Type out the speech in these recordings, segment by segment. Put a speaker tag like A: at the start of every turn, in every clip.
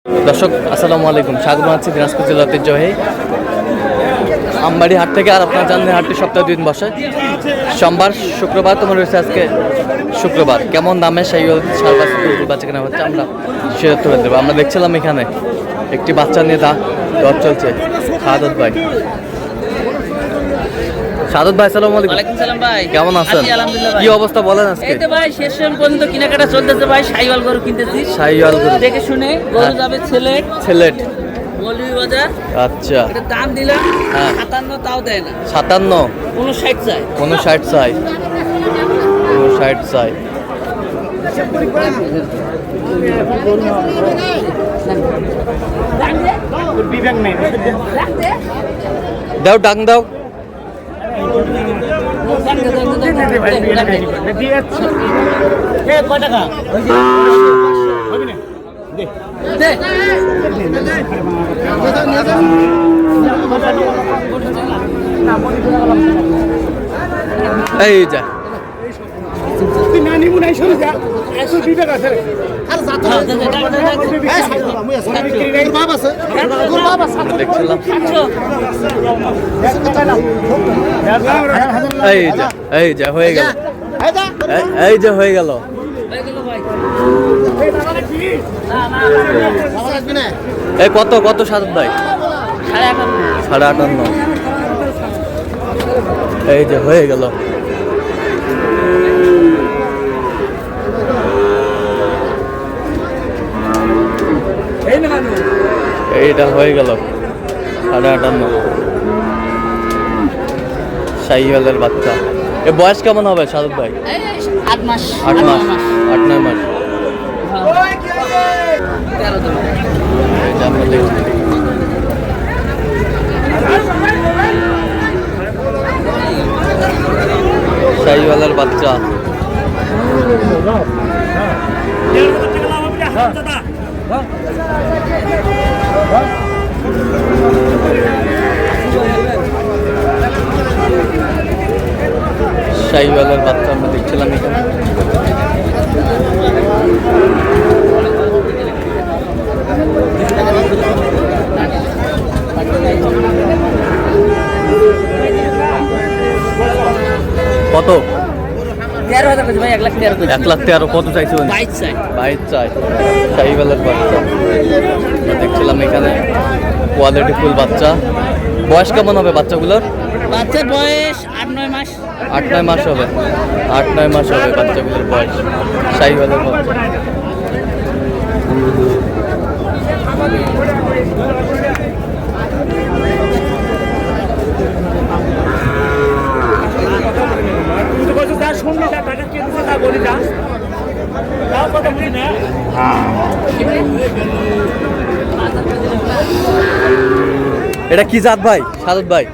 A: দর্শক আসসালামু আলাইকুম, স্বাগত জানাচ্ছি দিনাজপুর জেলার ঐতিহ্যবাহী আমবাড়ি হাট থেকে। আর আপনার জানেন হাটটি সপ্তাহে 2 দিন বসে, সোমবার শুক্রবার। তোমার রয়েছে আজকে শুক্রবার। কেমন দামে সেই বাচ্চা কেনা হচ্ছে আমরা সে তথ্য দেবো। আমরা দেখছিলাম এখানে একটি বাচ্চা নিয়ে দর চলছে। সাদত ভাই, সাদত ভাই আসসালামু আলাইকুম।
B: ওয়ালাইকুম সালাম ভাই,
A: কেমন আছেন?
B: আলহামদুলিল্লাহ।
A: কি অবস্থা বলেন আজকে?
B: এই তো ভাই শেষ পর্যন্ত কেনাকাটা চলতেছে ভাই। শাইওয়াল গরু কিনতেছি,
A: শাইওয়াল গরু
B: দেখে শুনে। গরু যাবে
A: ছেলেট।
B: মৌলভী বাজার।
A: আচ্ছা,
B: এটা দাম দিলাম
A: হ্যাঁ
B: 57, তাও দেয় না।
A: 57,
B: 59 চাই।
A: 59 চাই, 59 চাই। দাও ডাং দাও। এই যা দেখছিলাম। এই যা হয়ে গেল, এই যে হয়ে গেল। এই কত কত সাদত ভাই? 58। এই যে হয়ে গেল। এইটা হয়ে গেল 58। শাহিওয়ালের বাচ্চা। এ বয়স কেমন হবে সাদত ভাই?
B: 8 মাস,
A: 8 মাস, 8-9 মাস। আমরা দেখছি শাহিওয়ালের বাচ্চা। শাহিওয়ালের বাচ্চা আমরা দেখছিলাম এখানে। কত?
B: 13,000 ভাই। 1,13,000।
A: 1,13,000 কত চাইছো?
B: 22 চাই।
A: 22 চাই। শাহিওয়ালের বাচ্চা আমরা দেখছিলাম এখানে। কোয়ালিটি ফুল বাচ্চা। বয়স কেমন হবে বাচ্চাগুলোর?
B: বাচ্চার বয়স 8-9 মাস।
A: 8-9 মাস হবে, 8-9 মাস হবে বাচ্চাগুলোর বয়স। শাহিওয়ালের বাচ্চা। এটা কি জাত ভাই সাদত ভাই?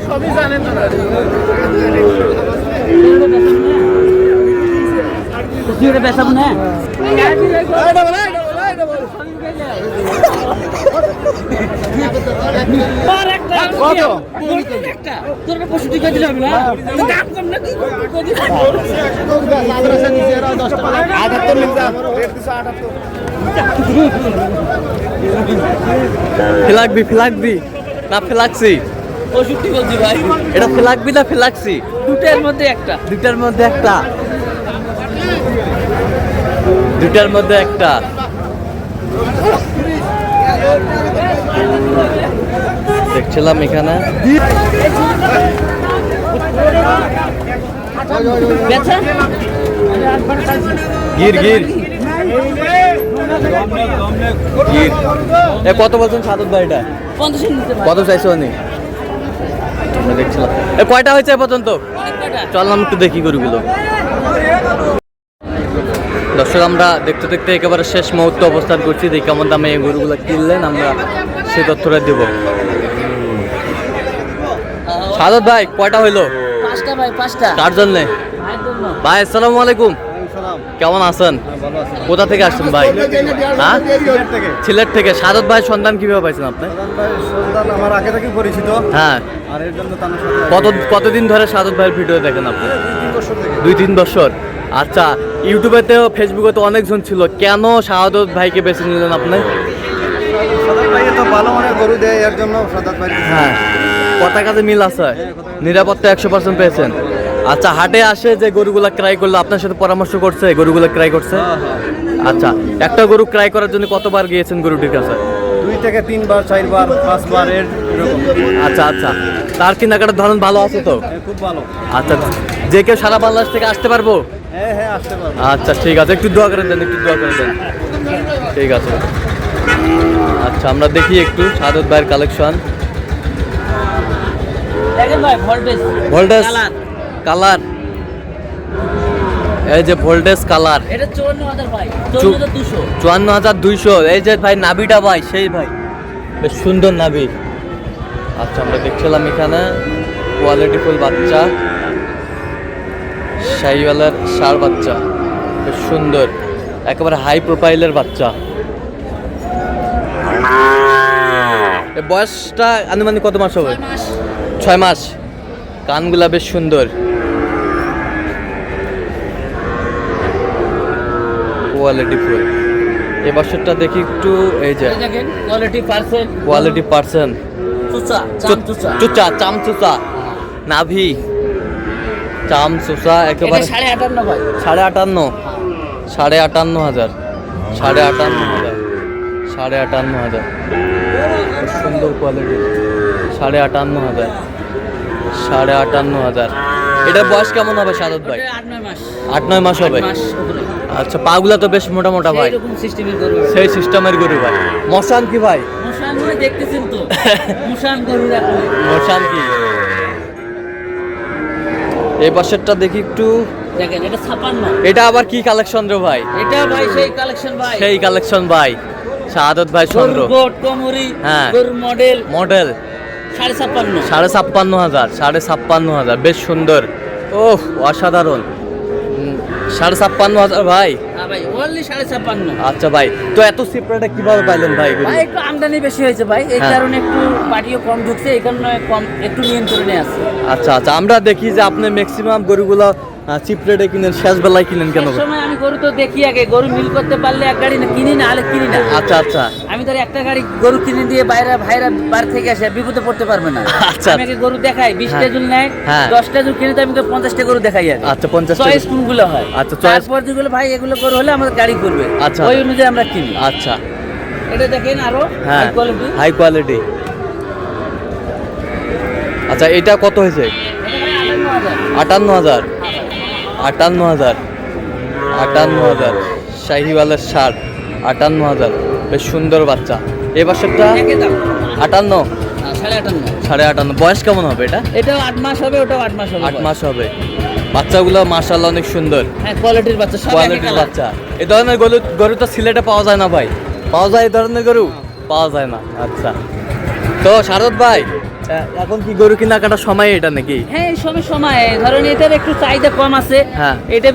B: সবই জানেন না। বেসাব না।
A: ফিলাকবি না ফিলাক্সি?
B: 65 বলছি ভাই।
A: এটা ফিলাকবি না ফিলাক্সি?
B: দুটার মধ্যে একটা।
A: দুটার মধ্যে একটা, দুটার মধ্যে একটা। দেখছিলাম এখানে। গির গির গির। এ কত বলছেন সাদত ভাই? এটা
B: 50 নিতে ভাই।
A: কত চাইছো? আমরা দেখছিলাম। এ কয়টা হয়েছে এ পর্যন্ত? চললাম একটু দেখি গরুগুলো। দর্শক আমরা দেখতে দেখতে একেবারে শেষ মুহূর্তে অবস্থান করছি। দেখি কেমন দামে এই গরুগুলো কিনলেন, আমরা সেই তথ্যটা দেব। সাদত ভাই কয়টা হইলো?
B: 5টা ভাই, 5টা।
A: কার জন্যে? ভাই আসসালামু আলাইকুম, কেমন আছেন? কোথা থেকে আসছেন ভাই? হ্যাঁ, সিলেট থেকে। সাদত ভাই সন্ধান কিভাবে পাইছেন আপনি?
C: আমার আগে থেকে পরিচিত।
A: হ্যাঁ,
C: আর এর জন্য কতদিন ধরে সাদত ভাইয়ের ভিডিও দেখেন আপনি?
A: 2-3 বছর। আচ্ছা, ইউটিউবেতেও ফেসবুকেও অনেকজন ছিল, কেন শাহাদত ভাইকে বেছে নিলেন আপনি?
C: সাদাত ভাই তো ভালো মানের গরু দেয়, এর জন্য সাদাত ভাই।
A: হ্যাঁ, কথা কাজে মিল আছে, নিরাপত্তা 100% পেয়েছেন। আচ্ছা, হাটে আসে যে গরুগুলা ক্রয় করলো আপনার সাথে পরামর্শ করছে, গরুগুলা ক্রয় করছে? আচ্ছা, একটা গরু ক্রয় করার জন্য কতবার গিয়েছেন গরুটির কাছে?
C: 2 থেকে 3 বার 4 বার 5 বার এরকম।
A: আচ্ছা আচ্ছা, তার কেনাকাটার ধরন ভালো আছে তো?
C: খুব ভালো।
A: আচ্ছা, যে কেউ সারা বাংলাদেশ থেকে আসতে পারবো?
C: হ্যাঁ আসতে পারবো।
A: আচ্ছা ঠিক আছে, একটু দোয়া করে দেন, একটু দোয়া করে দেন। ঠিক আছে। আচ্ছা, আমরা দেখি একটু শাহাদত ভাইয়ের কালেকশন।
B: দেখেন ভাই ভোল্টেজ
A: ভোল্টেজ
B: কালার
A: কালার, এই যে ভোল্টেজ কালার,
B: এটা 54,000 ভাই, 54,200।
A: 54,200। এই যে ভাই নাভিটা ভাই, সেই ভাই বেশ সুন্দর নাভি। আচ্ছা, আমরা দেখছিলাম এখানে কোয়ালিটিফুল বাচ্চা, শাহিওয়ালের ষাঁড় বাচ্চা, বেশ সুন্দর, একেবারে হাই প্রোফাইলের বাচ্চা। এর বয়সটা আনুমানিক কত মাস হবে? 6 মাস। কানগুলা বেশ সুন্দর, কোয়ালিটি ফুল। এই বছরটা দেখি একটু, এই যে
B: এই দেখেন
A: কোয়ালিটি পার্সেন্ট,
B: চুচা চাম চুচা।
A: চুচা চামচুচা, নাভি চামচুচা,
B: এটা
A: একেবারে
B: 58.5 ভাই।
A: 58,500, 58,500, 58,500, 58,500, খুব সুন্দর কোয়ালিটি, 58,500, 58,500। এটার বয়স কেমন হবে শাহাদত ভাই?
B: ওটা 8-9 মাস।
A: 8-9 মাস হবে।
B: 8 মাস উপরে।
A: আচ্ছা, পাগুলা তো বেশ মোটা মোটা ভাই,
B: এরকম সিস্টেমের গরু।
A: সেই সিস্টেমের গরু ভাই। মশান কি ভাই?
B: মুশান গরু দেখতেছেন তো, মুশান গরু দেখুন।
A: মশান কি? এই পাশেরটা দেখি একটু,
B: দেখেন এটা 56।
A: এটা আবার কি কালেকশন রে ভাই?
B: এটা ভাই সেই কালেকশন ভাই।
A: সেই কালেকশন ভাই, শাহাদত ভাই চন্দ্র।
B: গরুর গোট কোমরি,
A: হ্যাঁ।
B: গরুর মডেল
A: মডেল
B: 56.5।
A: 56,500, 56,500, বেশ সুন্দর। ওহ, অসাধারণ। 56,500 ভাই।
B: হ্যাঁ ভাই, only 56.5।
A: আচ্ছা ভাই, তো এত সিপ্রেটা কিভাবে পাইলেন ভাই?
B: ভাই একটু আমদানি বেশি হয়েছে ভাই, এই
A: হ্যাঁ।
B: কারণে একটু পাটিও কম ঢুকছে, এই কারণে কম একটু নিয়ন্ত্রণে আছে।
A: আচ্ছা আচ্ছা, আমরা দেখি যে আপনি ম্যাক্সিমাম গরুগুলো চিপরেটে কিনেন, শেষ বেলায় কিনেন কেন?
B: এক সময় আমি গরু তো দেখি আগে, গরু মিল করতে পারলে এক গাড়ি না কিনি, না হলে কিনি না।
A: আচ্ছা আচ্ছা
B: আমি ধর একটা গাড়ি গরু কিনে দিয়ে ভাইরা বাড়ি থেকে আসে, বিপদে পড়তে পারবে না।
A: আচ্ছা।
B: আমি আগে গরু দেখাই, 20টা
A: হ্যাঁ।
B: জুল নেয়,
A: হ্যাঁ।
B: 10টা জুল কিনে তো আমি 50টা গরু দেখাই আগে।
A: আচ্ছা, 50টা
B: চয়েস কোনগুলো হয়,
A: আচ্ছা, choice।
B: তারপর যেগুলো ভাই এগুলো গরু হলে আমাদের গাড়ি করবে,
A: আচ্ছা।
B: ওই অনুযায়ী আমরা কিনি।
A: আচ্ছা,
B: এটা দেখেন আরো
A: হ্যাঁ,
B: হাই কোয়ালিটি।
A: High quality. আচ্ছা, এটা কত হয়েছে? 58,000, 58,000, 58,000, শাহিওয়ালের ষাঁড়, 58,000, বেশ সুন্দর বাচ্চা। এই বাচ্চাটা 58,
B: 58.5।
A: 58.5। বয়স কেমন হবে এটা?
B: এটাও 8 মাস হবে, ওটাও 8 মাস হবে।
A: 8 মাস হবে। বাচ্চাগুলো মাশাআল্লাহ অনেক সুন্দর,
B: হ্যাঁ, কোয়ালিটির বাচ্চা, সব একই
A: কোয়ালিটির
B: কালার।
A: বাচ্চা। এই ধরনের গরু তো সিলেটে পাওয়া যায় না ভাই, পাওয়া যায় এই ধরনের গরু? পাওয়া যায় না। আচ্ছা, তো শারদ ভাই, এখন কি গরু কেনাকাটার সময় এটা নাকি?
B: হ্যাঁ, এই সময় ধরেন এটার একটু চাহিদা কম আছে।
A: হ্যাঁ।
B: এটা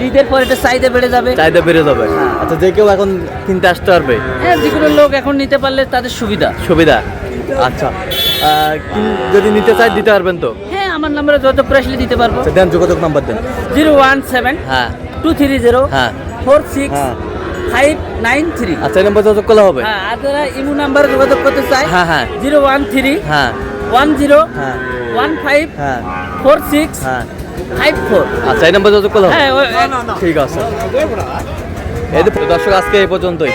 B: ঈদের পর এটা চাহিদা বেড়ে যাবে।
A: চাহিদা বেড়ে যাবে। আচ্ছা, যে কেউ এখন কিনতে আসতে পারবে?
B: হ্যাঁ, যেগুলো লোক এখন নিতে পারলে তাদের সুবিধা।
A: সুবিধা। আচ্ছা, যদি নিতে চাই দিতে পারবেন তো?
B: হ্যাঁ, আমার নাম্বারে যত করে আসলে দিতে পারবো।
A: আচ্ছা, দেন, যোগাযোগ নাম্বার দেন।
B: 017
A: হ্যাঁ
B: 230
A: হ্যাঁ
B: 46
A: হ্যাঁ।
B: 593।
A: আচ্ছা, এই নাম্বার যোগাযোগ করলে হবে?
B: হ্যাঁ, আর যারা ইমো নাম্বারে যোগাযোগ করতে চায়,
A: হ্যাঁ হ্যাঁ
B: 013
A: হ্যাঁ
B: 10
A: হ্যাঁ
B: 15
A: হ্যাঁ
B: 46
A: হ্যাঁ।
B: 54।
A: আচ্ছা, এই নাম্বার যোগাযোগ করলে হবে?
B: হ্যাঁ,
A: ঠিক আছে। এই তো দর্শক, আজকে এই পর্যন্তই।